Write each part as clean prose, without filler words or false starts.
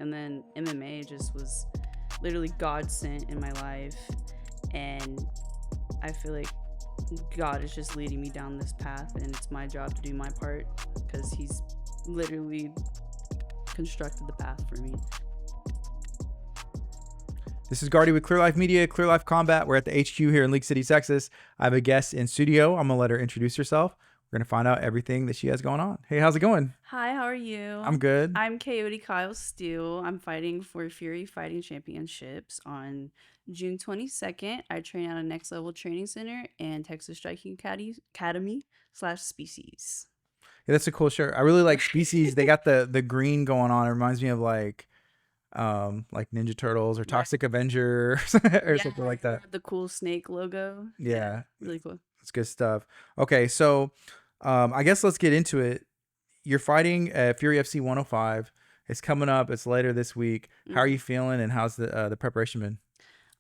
And then MMA just was literally God sent in my life. And I feel like God is just leading me down this path, and it's my job to do my part because He's literally constructed the path for me. This is Gardy with Clear Life Media, Clear Life Combat. We're at the HQ here in League City, Texas. I have a guest in studio. I'm going to let her introduce herself. We're going to find out everything that she has going on. Hey, how's it going? Hi, how are you? I'm good. I'm KOyote Steele. I'm fighting for Fury Fighting Championships on June 22nd. I train at a Next Level Training Center and Texas Striking Academy / Species. Yeah, that's a cool shirt. I really like Species. They got the green going on. It reminds me of like Ninja Turtles or Toxic Avenger or something like that. The cool snake logo. Yeah. Really cool. It's good stuff. Okay, so I guess let's get into it. You're fighting at Fury FC 105. It's coming up. It's later this week. How are you feeling, and how's the preparation been?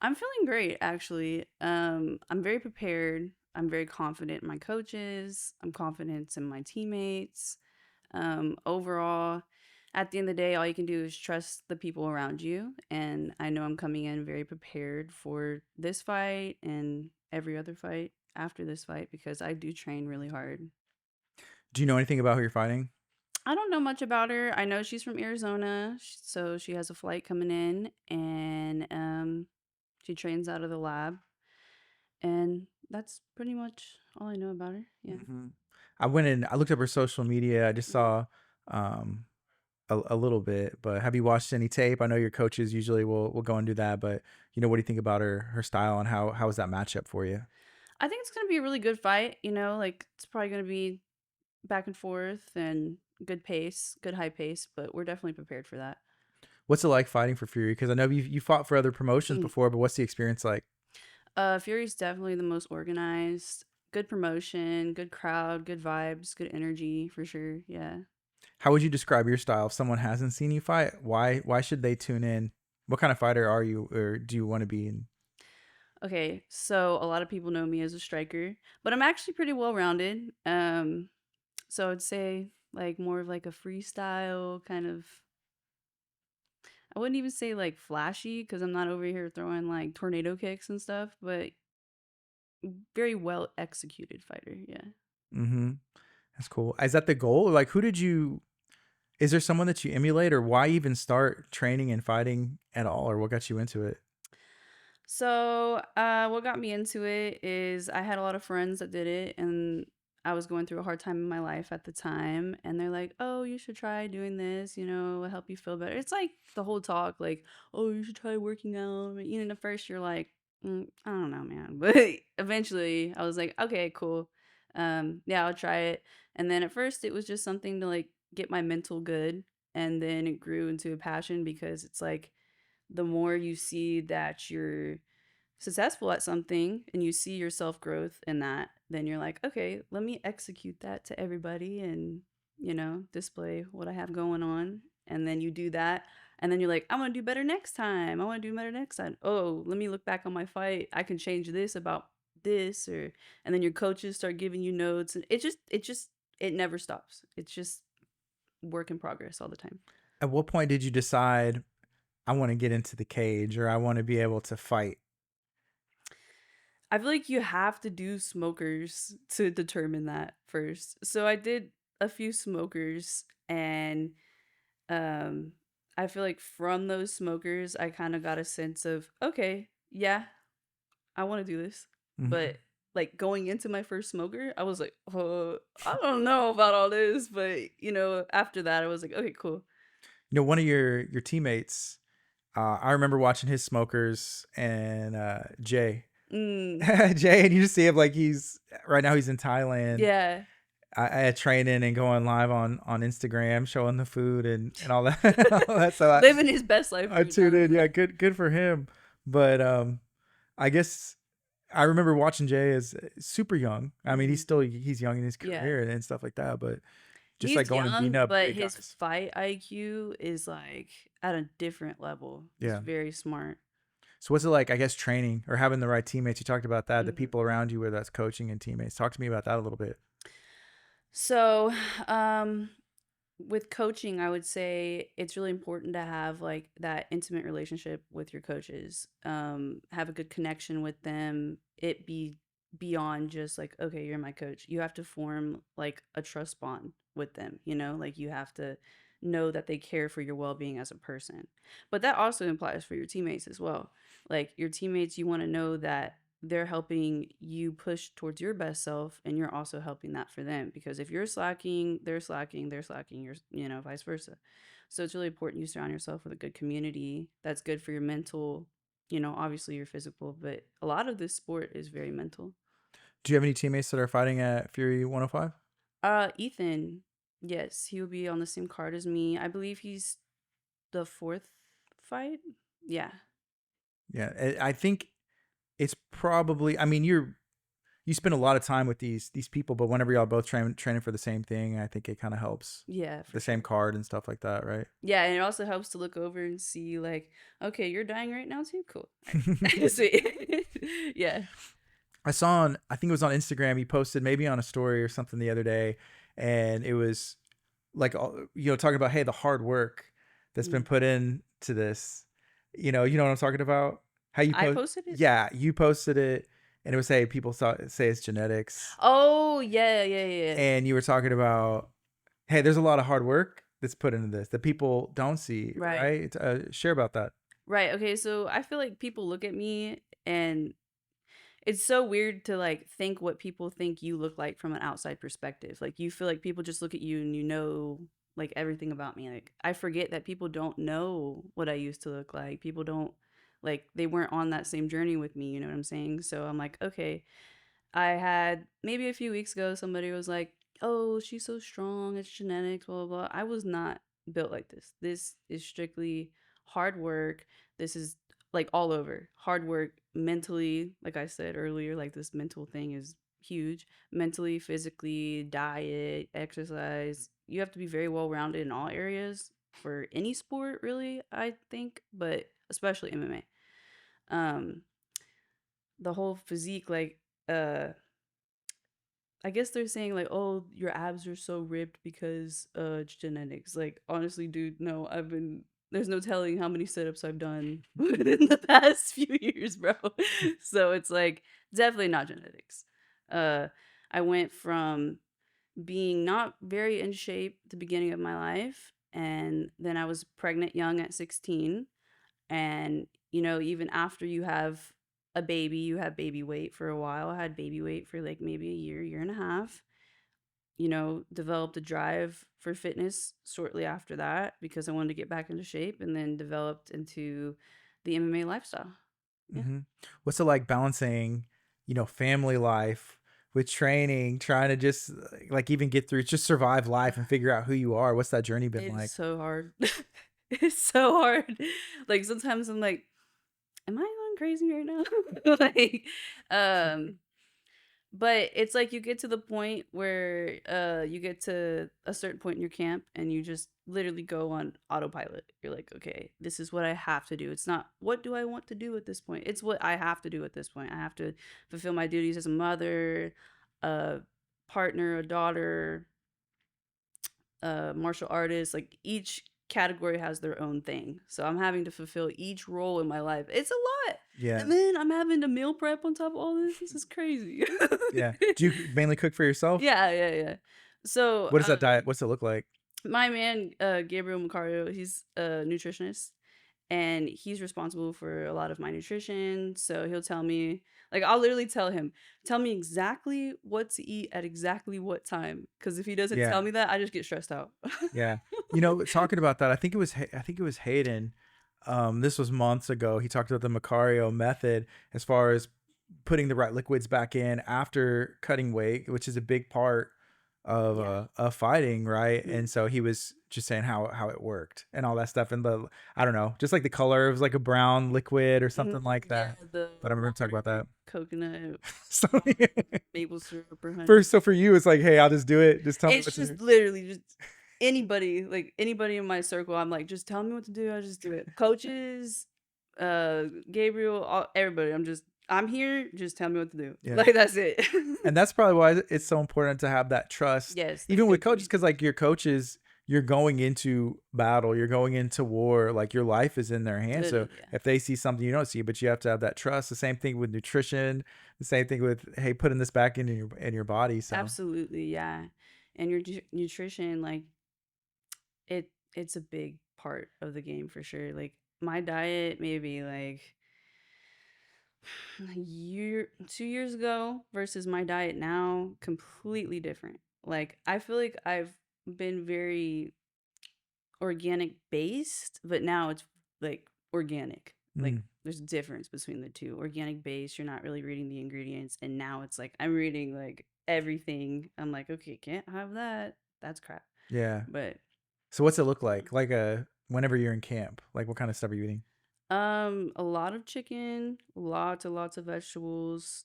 I'm feeling great, actually. I'm very prepared. I'm very confident in my coaches. I'm confident in my teammates. Overall, at the end of the day, all you can do is trust the people around you. And I know I'm coming in very prepared for this fight and every other fight after this fight because I do train really hard. Do you know anything about who you're fighting? I don't know much about her. I know she's from Arizona, so she has a flight coming in, and she trains out of the lab, and that's pretty much all I know about her. Yeah. Mm-hmm. I went in. I looked up her social media. I just saw um, a little bit, but have you watched any tape? I know your coaches usually will go and do that, but what do you think about her style, and how is that matchup for you? I think it's gonna be a really good fight. Like it's probably gonna be back and forth and good pace, good high pace, but we're definitely prepared for that. What's it like fighting for Fury? Because I know you fought for other promotions Mm. before, but what's the experience like? Fury's definitely the most organized. Good promotion, good crowd, good vibes, good energy for sure. Yeah. How would you describe your style if someone hasn't seen you fight? Why should they tune in? What kind of fighter are you, or do you want to be in? Okay, so a lot of people know me as a striker, but I'm actually pretty well rounded. So I'd say like more of like a freestyle kind of. I wouldn't even say like flashy because I'm not over here throwing like tornado kicks and stuff, but very well executed fighter. Yeah. Mm-hmm. That's cool. Is that the goal? Like, is there someone that you emulate, or why even start training and fighting at all, or what got you into it? So, what got me into it is I had a lot of friends that did it, and I was going through a hard time in my life at the time. And they're like, "Oh, you should try doing this. It'll help you feel better." It's like the whole talk, like, "Oh, you should try working out." At first you're like, "I don't know, man," but eventually I was like, "Okay, cool. Yeah, I'll try it." And then at first it was just something to like get my mental good, and then it grew into a passion because it's like the more you see that you're successful at something and you see your self growth in that, then you're like, okay, let me execute that to everybody and, display what I have going on. And then you do that. And then you're like, I want to do better next time. I want to do better next time. Oh, let me look back on my fight. I can change this about this. And then your coaches start giving you notes. And it never stops. It's just work in progress all the time. At what point did you decide I want to get into the cage, or I want to be able to fight? I feel like you have to do smokers to determine that first. So I did a few smokers, and um I feel like from those smokers I kind of got a sense of, okay, yeah, I want to do this. Mm-hmm. But like going into my first smoker, I was like, "Oh, I don't know about all this," but after that I was like, "Okay, cool." One of your teammates, I remember watching his smokers, and Jay. Mm, Jay, and you just see him like he's right now he's in Thailand. yeah. I had training and going live on Instagram, showing the food and all that. All that. So Living his best life I right now. tuned in. Yeah, good for him. But I guess I remember watching Jay as super young. I mean, he's young in his Yeah. career and stuff like that. But just like He's going and beating young, up but big his guys. fight IQ is like at a different level. He's Yeah. very smart. So what's it like, I guess, training or having the right teammates? You talked about that, the Mhm. people around you, whether that's coaching and teammates. Talk to me about that a little bit. So, um, With coaching, I would say it's really important to have like that intimate relationship with your coaches. Have a good connection with them. It be beyond just like, okay, you're my coach. You have to form like a trust bond with them, like you have to know that they care for your well-being as a person. But that also implies for your teammates as well. Like your teammates, you want to know that they're helping you push towards your best self, and you're also helping that for them, because if you're slacking, they're slacking, you're vice versa. So it's really important you surround yourself with a good community that's good for your mental, obviously your physical, but a lot of this sport is very mental. Do you have any teammates that are fighting at Fury 105? Ethan, yes, he will be on the same card as me. I believe he's the fourth fight. Yeah. Yeah, I think it's probably. I mean, you spend a lot of time with these people, but whenever y'all both training for the same thing, I think it kind of helps. Yeah, for The same sure. card and stuff like that, right? Yeah, and it also helps to look over and see like, okay, you're dying right now too. Cool. All right. Sweet. Yeah. I saw on, I think it was on Instagram, he posted maybe on a story or something the other day, and it was like, talking about, hey, the hard work that's been Mm. put into this. You know what I'm talking about? How you I post? posted it. Yeah, you posted it, and it was, hey, people say it's genetics, Oh yeah, yeah, yeah. Yeah. and you were talking about, hey, there's a lot of hard work that's put into this that people don't see, Right. right? Share about that. Right. Okay. So I feel like people look at me, and it's so weird to like think what people think you look like from an outside perspective. Like you feel like people just look at you and like everything about me. Like I forget that people don't know what I used to look like. People don't like they weren't on that same journey with me, you know what I'm saying? So I'm like, okay, I had maybe a few weeks ago, somebody was like, "Oh, she's so strong. It's genetics, blah, blah, blah." I was not built like this. This is strictly hard work. This is like all over hard work mentally. Like I said earlier, like this mental thing is huge. Mentally, physically, diet, exercise. You have to be very well rounded in all areas for any sport, really, I think, but especially MMA. Um, the whole physique, like, I guess they're saying like, "Oh, your abs are so ripped because it's genetics." Like, honestly, dude, no. There's no telling how many sit-ups I've done within the past few years, bro. So it's like definitely not genetics. Uh I went from being not very in shape at the beginning of my life, and then I was pregnant young at 16. And, even after you have a baby, you have baby weight for a while. I had baby weight for like maybe a year and a half. Developed a drive for fitness shortly after that because I wanted to get back into shape, and then developed into the MMA lifestyle. Yeah. hmm What's it like balancing, family life with training, trying to just like even get through, just survive life and figure out who you are? What's that journey been It is like? so hard. It's so hard. Like sometimes I'm like, am I going crazy right now? Like, um, but it's like you get to the point where you get to a certain point in your camp and you just literally go on autopilot. You're like, okay, this is what I have to do. It's not what do I want to do at this point. It's what I have to do at this point. I have to fulfill my duties as a mother, a partner, a daughter, martial artist. Like each category has their own thing. So I'm having to fulfill each role in my life. It's a lot. Yeah. And then I'm having to meal prep on top of all this. This is crazy. Yeah. Do you mainly cook for yourself? Yeah, yeah, yeah. So, What is that diet? What's it look like? my man, Gabriel Macario, he's a nutritionist, and he's responsible for a lot of my nutrition. So he'll tell me, like, I'll literally tell him, tell me exactly what to eat at exactly what time. Because if he doesn't Yeah. tell me that, I just get stressed out. Yeah. Talking about that, I think it was Hayden. This was months ago. He talked about the Macario method as far as putting the right liquids back in after cutting weight, which is a big part Yeah. of fighting, right? Mm. And so he was just saying how it worked and all that stuff. And I don't know, just like the color, it was like a brown liquid or Mhm. something like Yeah, that. the But I remember talking about that. coconut, So, maple syrup, or honey. so for you, it's like, hey, I'll just do it. Just tell me It's what to do. just literally just anybody, like anybody in my circle, I'm like, just tell me what to do. I just do it. Coaches, Gabriel, everybody. I'm here. Just tell me what to do. Yeah. Like that's it. And that's probably why it's so important to have that trust, Yes, that even with good coaches, because like your coaches, you're going into battle, you're going into war, like your life is in their hands. So Yeah. if they see something you don't see, but you have to have that trust. The same thing with nutrition, the same thing with, hey, putting this back in your body. So Absolutely, yeah. And your nutrition, like it's a big part of the game for sure. Like my diet maybe like a year 2 years ago versus my diet now, completely different. Like I feel like I've been very organic based, but now it's like organic. Like mm, there's a difference between the two. Organic based, you're not really reading the ingredients, and now it's like I'm reading like everything. I'm like, okay, can't have that. That's crap. yeah. But So what's it look like? Like whenever you're in camp, like what kind of stuff are you eating? a lot of chicken, lots and lots of vegetables.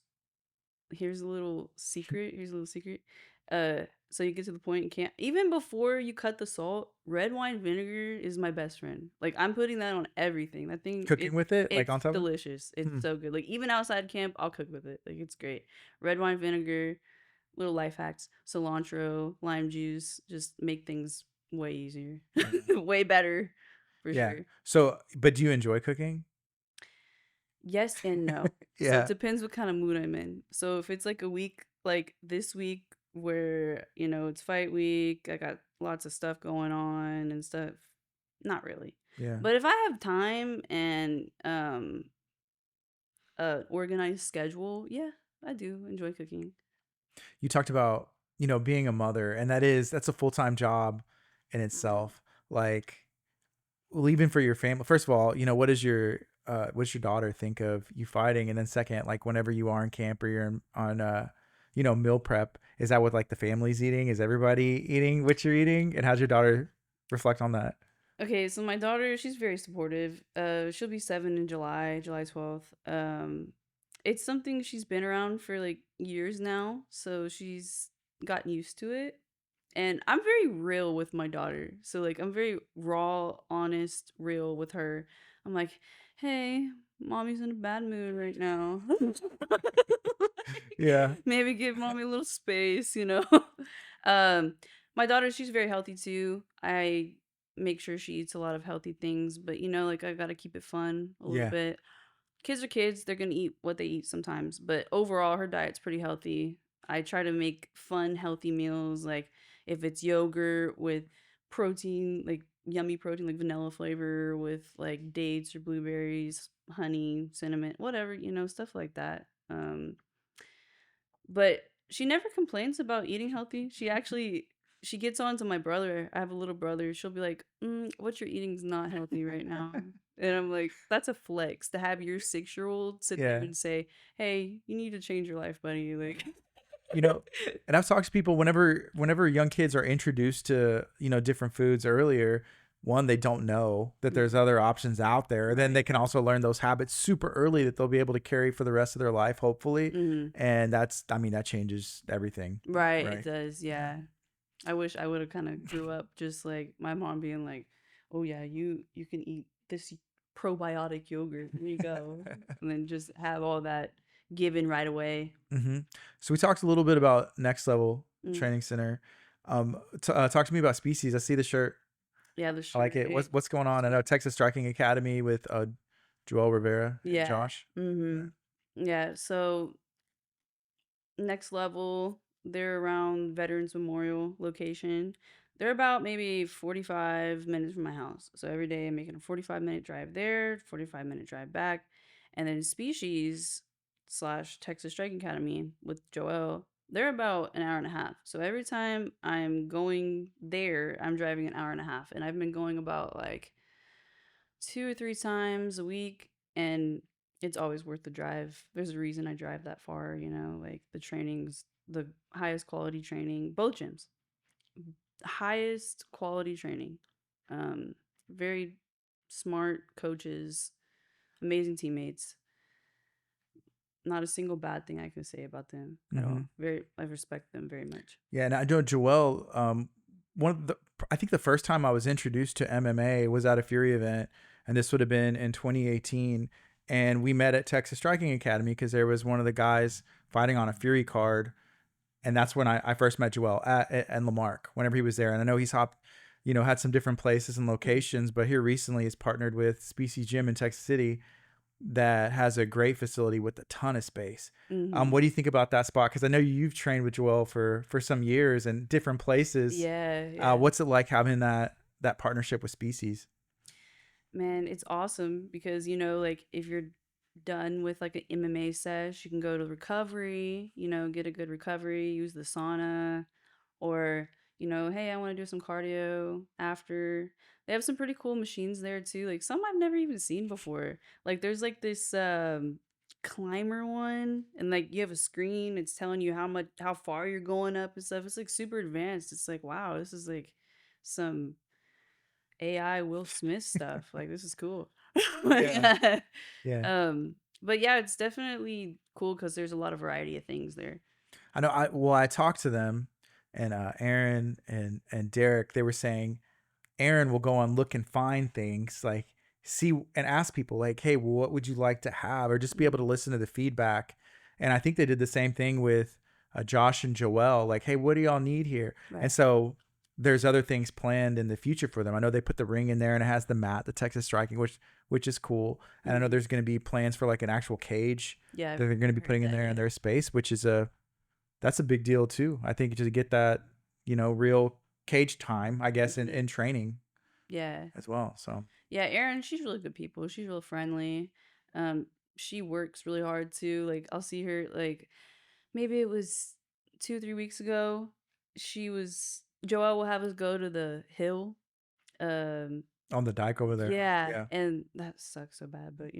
Here's a little secret. Here's a little secret. So you get to the point and can't even before you cut the salt, red wine vinegar is my best friend. Like I'm putting that on everything. That thing Cooking with it, like it's on top of it? delicious. It's Hmm. so good. Like even outside camp, I'll cook with it. Like it's great. Red wine vinegar, little life hacks, cilantro, lime juice, just make things way easier. Yeah. Way better for Yeah. sure. So, but do you enjoy cooking? Yes and no. So it Yeah. depends what kind of mood I'm in. So if it's like a week like this week where, it's fight week, I got lots of stuff going on and stuff, not really. Yeah. But if I have time and a organized schedule, yeah, I do enjoy cooking. You talked about, being a mother, and that's a full-time job in Mhm. itself. Like leaving for your family. First of all, what does your daughter think of you fighting? And then second, like whenever you are in camp or you're on meal prep, is that what like the family's eating? Is everybody eating what you're eating? And how's your daughter reflect on that? Okay, so my daughter, she's very supportive. She'll be 7 in July, July 12th. It's something she's been around for like years now, so she's gotten used to it. And I'm very real with my daughter. So like I'm very raw, honest, real with her. I'm like, "Hey, mommy's in a bad mood right now." Yeah. Maybe give mommy a little space. Um my daughter, she's very healthy too. I make sure she eats a lot of healthy things, but like I got to keep it fun a little Yeah. bit. Kids are kids, they're going to eat what they eat sometimes, but overall her diet's pretty healthy. I try to make fun healthy meals, like if it's yogurt with protein, like yummy protein like vanilla flavor with like dates or blueberries, honey, cinnamon, whatever, stuff like that. But she never complains about eating healthy. She gets on to my brother. I have a little brother. She'll be like, "What you're eating is not healthy right now." And I'm like, "That's a flex to have your 6-year-old sit there Yeah. and say, 'Hey, you need to change your life, buddy.'" Like, You know, and I've talked to people whenever young kids are introduced to, different foods earlier, one, they don't know that there's Mhm. other options out there. Then Right. they can also learn those habits super early that they'll be able to carry for the rest of their life, hopefully. Hmm. And that changes everything. Right. It Right. does. Yeah. I wish I would have kind of grew up just like my mom being like, "Oh yeah, you can eat this probiotic yogurt. Here you go," and then just have all that given right away. Hmm. So we talked a little bit about Next Level Mm. Training Center. Talk to me about Species. I see the shirt. Yeah, the I like shirt. it. What's going on? I know Texas Striking Academy with Joel Rivera and Yeah. Josh. Mhm. Yeah, so next level, they're around Veterans Memorial location. They're about maybe 45 minutes from my house. So every day I'm making a 45-minute drive there, 45-minute drive back. And then Species slash Texas Striking Academy with Joel, they're about an hour and a half. So every time I'm going there, I'm driving an hour and a half. And I've been going about like 2 or 3 times a week, and it's always worth the drive. There's a reason I drive that far, like the training's the highest quality training, both gyms, highest quality training. Um, very smart coaches, amazing teammates. Not a single bad thing I can say about them at Hmm. all. I respect them very much. Yeah, and I know Joel. One of the I think the first time I was introduced to MMA was at a Fury event, and this would have been in 2018. And we met at Texas Striking Academy because there was one of the guys fighting on a Fury card, and that's when I first met Joel and Lamarck whenever he was there. And I know had some different places and Mhm. locations, but here recently is partnered with Species Gym in Texas City that has a great facility with a ton of space. Mhm. What do you think about that spot? Because I know you've trained with Joel for some years and different places. Yeah, yeah. What's it like having that partnership with Species? Man, it's awesome because, like if you're done with like an MMA sesh, you can go to recovery, get a good recovery, use the sauna, or, hey, I want to do some cardio after. They have some pretty cool machines there too. Like some I've never even seen before. Like there's like this climber one and like you have a screen, it's telling you how far you're going up and stuff. It's like super advanced. It's like, wow, this is like some AI Will Smith stuff. Like this is cool. Yeah. Yeah. Yeah. But yeah, it's definitely cool because there's a lot of variety of things there. I know I talked to them, and Aaron and Derek, they were saying Aaron will go on look and find things, like see and ask people like, hey, well, what would you like to have, or just be able Mhm. to listen to the feedback. And I think they did the same thing with Josh and Joel, like, hey, what do y'all need here? And Right. so there's other things planned in the future for them. I know they put the ring in there and it has the mat, the Texas striking, which is cool. And I know Mhm. there's going to be plans for like an actual cage Yeah, that they're going to be I've heard putting in that. there in Yeah. their space, which is that's a big deal too. I think to get that, real cage time, I guess, in, Mhm. in training Yeah. as well. So Yeah, Erin, she's really good people. She's real friendly. Um, she works really hard too. Like I'll see her like maybe it was 2, 3 weeks ago. Joelle will have us go to the hill. Um, on the dike over there. yeah, Yeah. and that sucks so bad, but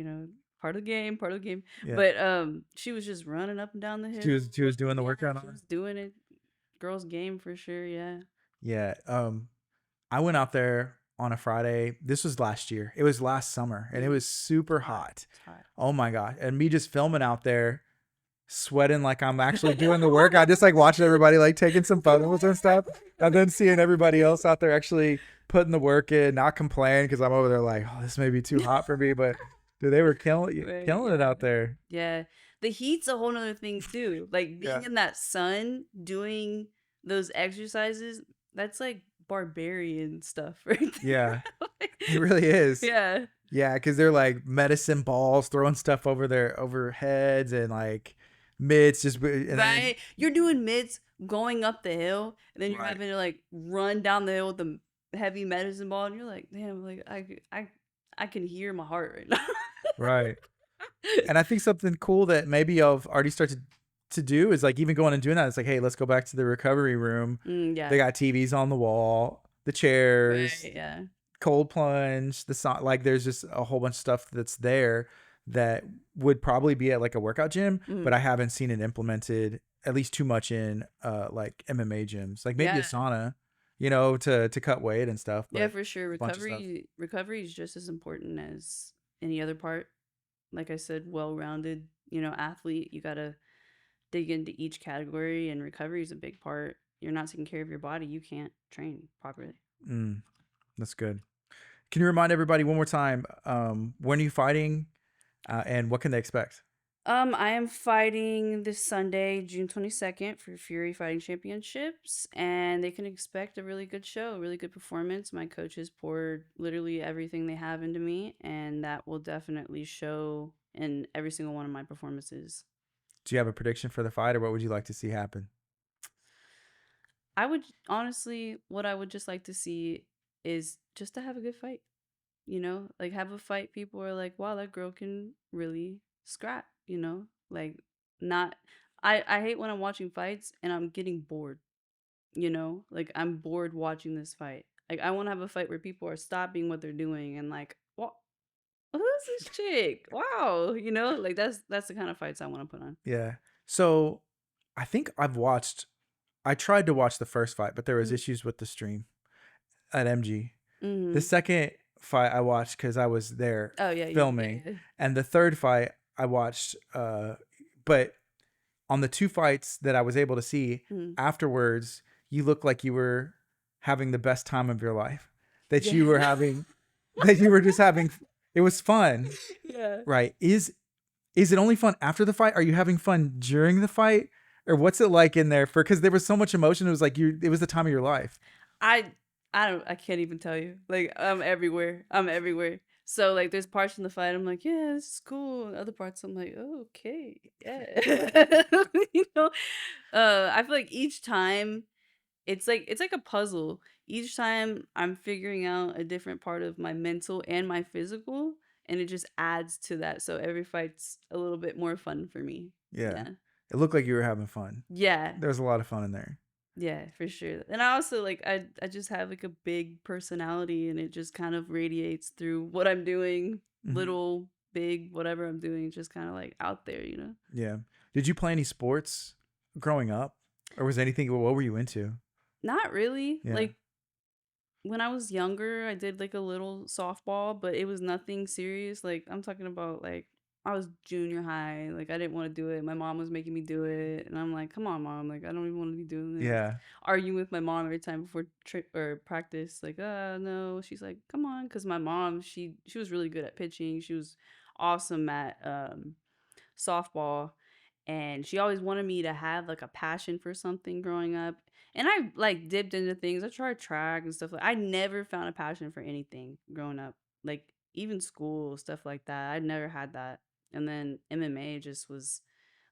part of the game, part of the game. Yeah. But she was just running up and down the She hill. was she was doing the Yeah, workout on she her. was doing it. Girls game for sure, yeah. Yeah. I went out there on a Friday. This was last year. It was last summer and it Mm, was super hot. hot. It's hot. Oh my god. And me just filming out there, sweating like I'm actually doing the work. I just like watching everybody like taking some photos and stuff. And then seeing everybody else out there actually putting the work in, not complaining because I'm over there like, oh, this may be too hot for me. But dude, they were Right, killing it yeah. out there. Yeah. The heat's a whole nother thing too. Like being Yeah. in that sun doing those exercises, that's like barbarian stuff right Yeah. there. It Like, really is. yeah. Yeah, because they're like medicine balls throwing stuff over their overheads and like mitts and then Right? You're doing mids going up the hill, and then you're right, having to like run down the hill with the heavy medicine ball, and you're like, damn, like I can hear my heart right now. right. And I think something cool that maybe I've already started to do is like even going and doing that. It's like, hey, let's go back to the recovery room. Yeah. They got TVs on the wall, the Right. chairs, Yeah. cold plunge, the song. Like there's just a whole bunch of stuff that's there that would probably be at like a workout gym, but Mm. I haven't seen it implemented at least too much in like MMA gyms, like maybe a Yeah. sauna, to cut weight and stuff, Yeah, but for sure. a bunch of stuff. Recovery is just as important as any other part. Like I said, well-rounded, athlete. You gotta dig into each category, and recovery is a big part. You're not taking care of your body, you can't train properly. Mm, that's good. Can you remind everybody one more time, when are you fighting, and what can they expect? I am fighting this Sunday, June 22nd, for Fury Fighting Championships, and they can expect a really good show, a really good performance. My coaches poured literally everything they have into me, and that will definitely show in every single one of my performances. Do you have a prediction for the fight, or what would you like to see happen? I would honestly, what I would just like to see is just to have a good fight. Like have a fight people are like, wow, that girl can really scrap, like not. I hate when I'm watching fights and I'm getting bored, like I'm bored watching this fight. Like I want to have a fight where people are stopping what they're doing and like, what, who's this chick? Wow, like that's the kind of fights I want to put on. Yeah. So I think I tried to watch the first fight, but there was Mm. issues with the stream at MG. The Mm-hmm. second fight I watched because I was there Oh yeah, filming, yeah. and the third fight I watched. But on the two fights that I was able to see Mm. afterwards, you look like you were having the best time of your life. That Yeah. you were having, that you were just having. It was fun, Yeah. right? Is it only fun after the fight? Are you having fun during the fight? Or what's it like in there for, because there was so much emotion. It was like it was the time of your life. I I can't even tell you. Like, I'm everywhere. I'm everywhere. So, like, there's parts in the fight I'm like, "Yeah, this is cool." And other parts I'm like, "Oh, okay, yeah." You know? I feel like each time it's like a puzzle. Each time I'm figuring out a different part of my mental and my physical, and it just adds to that. So every fight's a little bit more fun for me. Yeah. Yeah. It looked like you were having fun. Yeah. There was a lot of fun in there. Yeah, for sure. And I also like I just have like a big personality and it just kind of radiates through what I'm doing, Mhm. little, big, whatever I'm doing, just kind of like out there, you know. Yeah. Did you play any sports growing up? Or was anything what were you into? Not really. Yeah. Like when I was younger, I did like a little softball, but it was nothing serious. Like I'm talking about like I was junior high. Like I didn't want to do it. My mom was making me do it, and I'm like, "Come on, mom! Like I don't even want to be doing this." Yeah. Arguing with my mom every time before trip or practice. Like, no. She's like, "Come on," because my mom she was really good at pitching. She was awesome at softball, and she always wanted me to have like a passion for something growing up. And I like dipped into things. I tried track and stuff like I never found a passion for anything growing up. Like even school, stuff like that. I never had that. And then MMA just was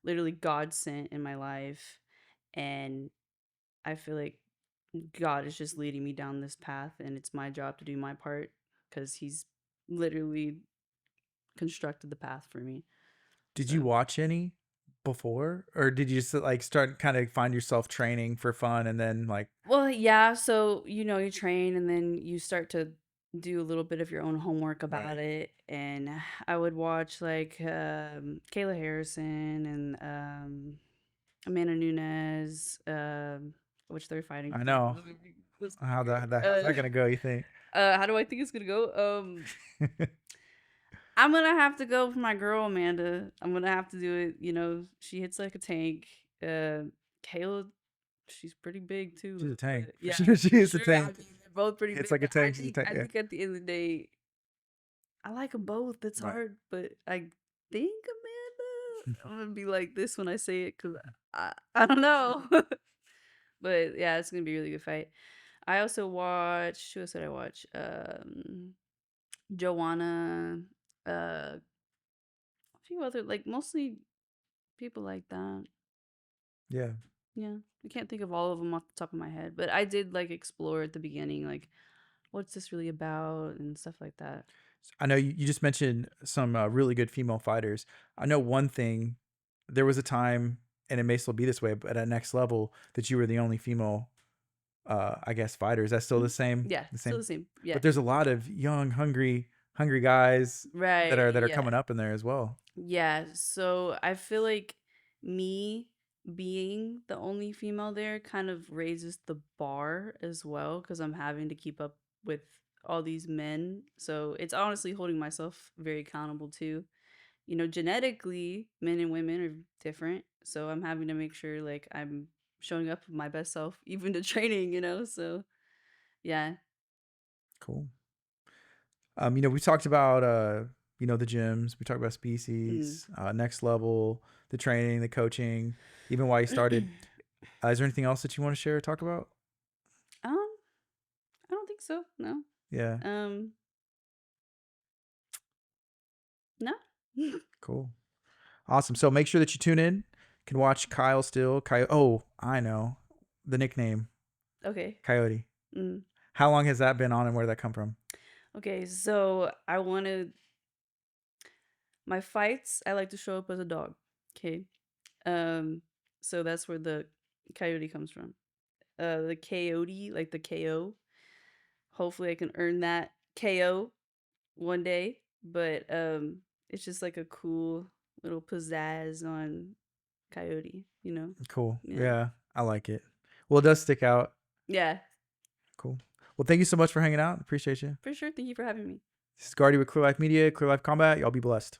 literally God sent in my life. And I feel like God is just leading me down this path and it's my job to do my part because he's literally constructed the path for me. Did you So watch any before? Or did you just like start kind of find yourself training for fun and then like well, yeah, so, you train and then you start to do a little bit of your own homework about right. it, and I would watch, like, Kayla Harrison and, Amanda Nunes, which they're fighting I for. know Let's see how here. how's that gonna go, you think? How do I think it's gonna go? I'm gonna have to go for my girl Amanda. I'm gonna have to do it, she hits like a tank. Kayla she's pretty big She's too, a tank. but yeah, She for is a sure. I tank. mean, they're both pretty It's big, like a but I tank, she's a think tank. I Yeah. think at the end of the day, I like them both. It's Right. hard, but I think Amanda. I'm gonna be like this when I say it because I don't know, but yeah, it's gonna be a really good fight. I also watch. Who else did I watch? Joanna. A few other like mostly people like that. Yeah. Yeah, I can't think of all of them off the top of my head, but I did like explore at the beginning, like what's this really about and stuff like that. I know you just mentioned some really good female fighters. I know one thing. There was a time, and it may still be this way, but at next level, that you were the only female, I guess, fighter. Is that still Mhm. the same? Yeah, The still same. the same. Yeah. But there's a lot of young, hungry guys Right. that are Yeah. coming up in there as well. Yeah. So I feel like me being the only female there kind of raises the bar as well because I'm having to keep up with all these men. So it's honestly holding myself very accountable too. Genetically, men and women are different. So I'm having to make sure like I'm showing up my best self, even to training. So yeah. Cool. We talked about the gyms, we talked about Mm. species, next level, the training, the coaching, even why you started. Is there anything else that you want to share or talk about? um, I don't think so. No. Yeah, Um, no. cool. Awesome. So make sure that you tune in. You can watch Kyle Steele. Oh, I know the nickname Okay. Coyote. Mm. How long has that been on, and where did that come from? Okay. So I wanted my fights. I like to show up as a dog. Okay. Um. So that's where the coyote comes from. The coyote, like the KO. Hopefully, I can earn that KO one day. But it's just like a cool little pizzazz on coyote. Cool. Yeah. Yeah, I like it. Well, it does stick out. Yeah. Cool. Well, thank you so much for hanging out. Appreciate you. For sure. Thank you for having me. This is Guardy with Clear Life Media, Clear Life Combat. Y'all be blessed.